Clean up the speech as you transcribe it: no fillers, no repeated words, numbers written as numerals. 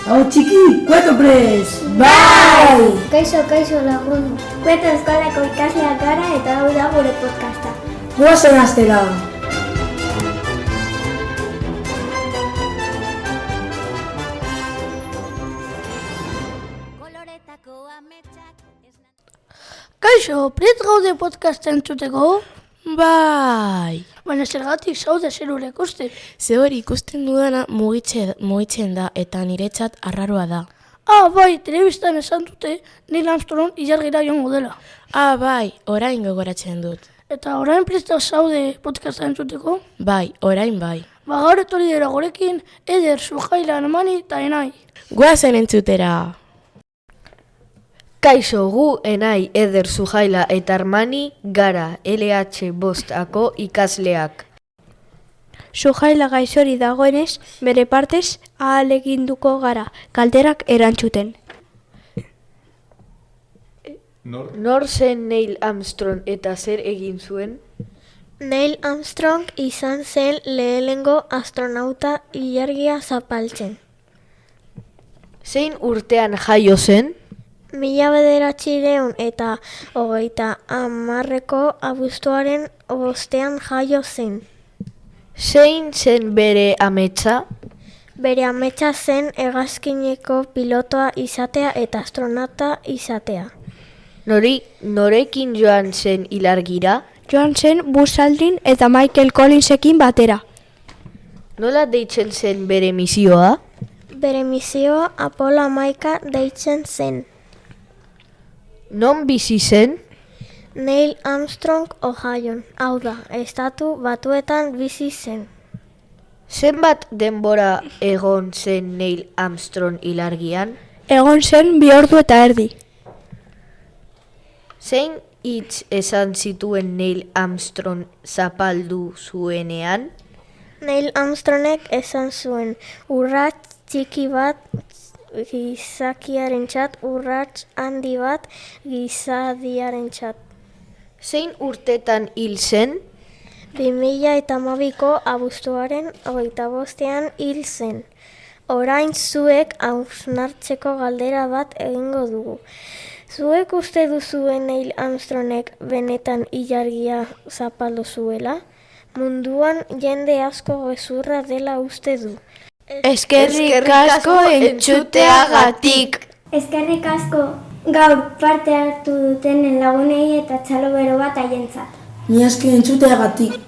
Hau txiki, kueto prez! Bai! Kaixo lagun. Kueto eskolako ikasleak gara eta hau da gure podcasta. Goazen hastera! Kaixo, prest gaude podcasta entzuteko? Bai! Baina zergatik zaude zerure ikusten. Ze hori ikusten dudana mugitzen da eta niretzat arraroa da. Bai, telebistan esan dute Neil Armstrong ilargira joango dela. Bai, orain gogoratzen dut. Eta orain presta zaude podcasta entzuteko? Bai, orain bai. Gaur etorri dira gurekin Eder, Sujaila, Armani eta Enai. Goazen entzutera! Kaixo, gu Enai, Eder, Sujaila eta Armani gara LH5ako ikasleak. Sujaila gaixori dagoenez, bere partez ahaleginduko gara, galderak erantzuten. Nor zen Neil Armstrong eta zer egin zuen? Neil Armstrong izan zen lehenengo astronauta ilargia zapaltzen. Zein urtean jaio zen? 1930 eta 1930 abuztuaren 5 jaio zen. Zein zen bere ametsa? Bere ametsa zen hegazkineko pilotoa izatea eta astronauta izatea. Norekin joan zen ilargira? Joan zen Buzz Aldrin eta Michael Collinsekin batera. Nola deitzen zen bere misioa? Bere misioa Apollo 11 deitzen zen. Non bizi zen? Neil Armstrong Ohioan, hau da, estatu batuetan bizi zen. Zenbat denbora egon zen Neil Armstrong ilargian? Egon zen 2 ordu eta erdi. Zein hitz esan zituen Neil Armstrong zapaldu zuenean? Neil Armstrongek esan zuen urrats txiki bat gizakiarentzat, urrats handi bat gizadiarentzat. Zein urtetan hil zen? 2012ko abuztuaren 25ean hil zen. Orain zuek hausnartzeko galdera bat egingo dugu. Zuek uste duzuen Neil Armstrongek benetan ilargia zapaldu zuela? Munduan jende asko gezurra dela uste du. Eskerrik asko entzuteagatik! Eskerrik asko gaur parte hartu dutenen lagunei eta txalo bero bat haientzat. Ni aski entzuteagatik!